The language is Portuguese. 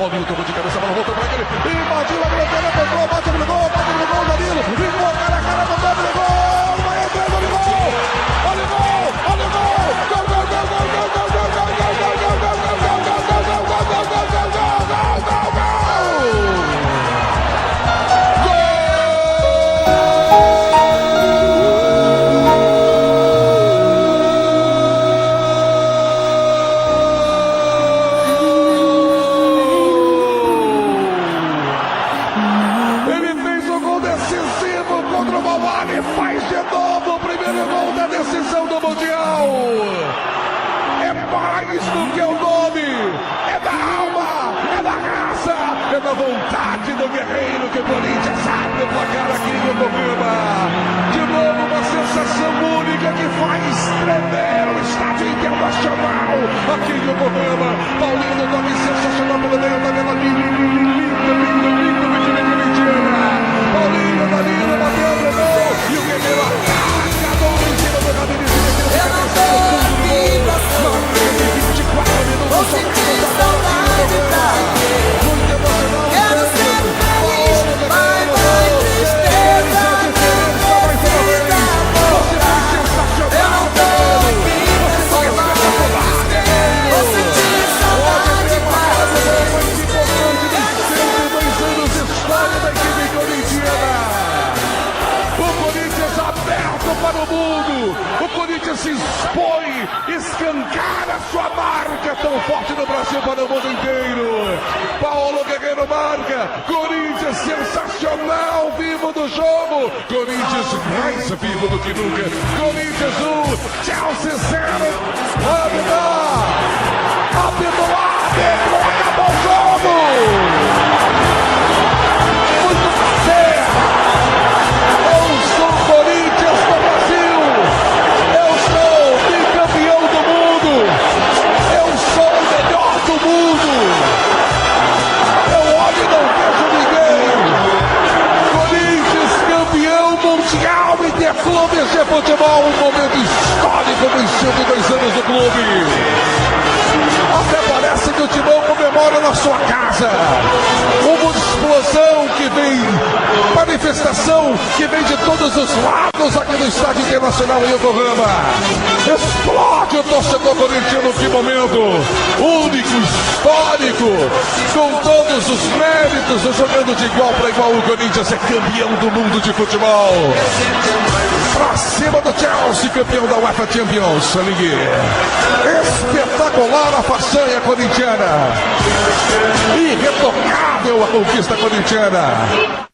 Paulinho tocou de cabeça, a bola voltou pra ele. Invadiu a grande, tocou, bate no gol, Danilo. Ficou cara a cara, botou no gol. Vai entrando no gol. Olha o gol, olha o gol. Gol, gol, gol, gol, gol, gol, gol, gol, gol, gol, gol, gol, gol, gol, gol, gol, gol, gol, gol, gol. Contra o Malvani, faz de novo o primeiro gol da decisão do Mundial. É mais do que o nome, é da alma, é da raça, é da vontade do guerreiro que o Corinthians abre o placar aqui em Yokohama. De novo uma sensação única que faz tremer o estádio internacional aqui em Yokohama. Paulinho toque sensacional pelo meio da tabela, lindo, Paulinho, Danilo, bateu pro gol e o guerreiro ataca a bola em cima do gabinete. Eu não tô aqui pra sorrir, 24 minutos. vou sentir saudade pra quê? Muito emocional. Quero ser feliz, vai, tristeza, vai ser vida boa. Eu não tô aqui pra sorrir, vou sentir saudade pra quê? Para o mundo, o Corinthians se expõe, escancara sua marca tão forte no Brasil para o mundo inteiro. Paulo Guerreiro marca, Corinthians sensacional, vivo do jogo, Corinthians mais vivo do que nunca, Corinthians 1, Chelsea 0, árbitro, acabou o jogo. Muito prazer. Clubes de futebol, um momento histórico nos 102 anos do clube. Até parece que o Timão comemora na sua casa. Uma explosão que vem, manifestação que vem de todos os lados aqui no Estádio Internacional em Yokohama. Explode o torcedor corintiano, que momento único, histórico, com todos os méritos, jogando de igual para igual. O Corinthians é campeão do mundo de futebol. Pra cima do Chelsea, campeão da UEFA Champions League. Espetacular a façanha corintiana. Irretocável a conquista corintiana.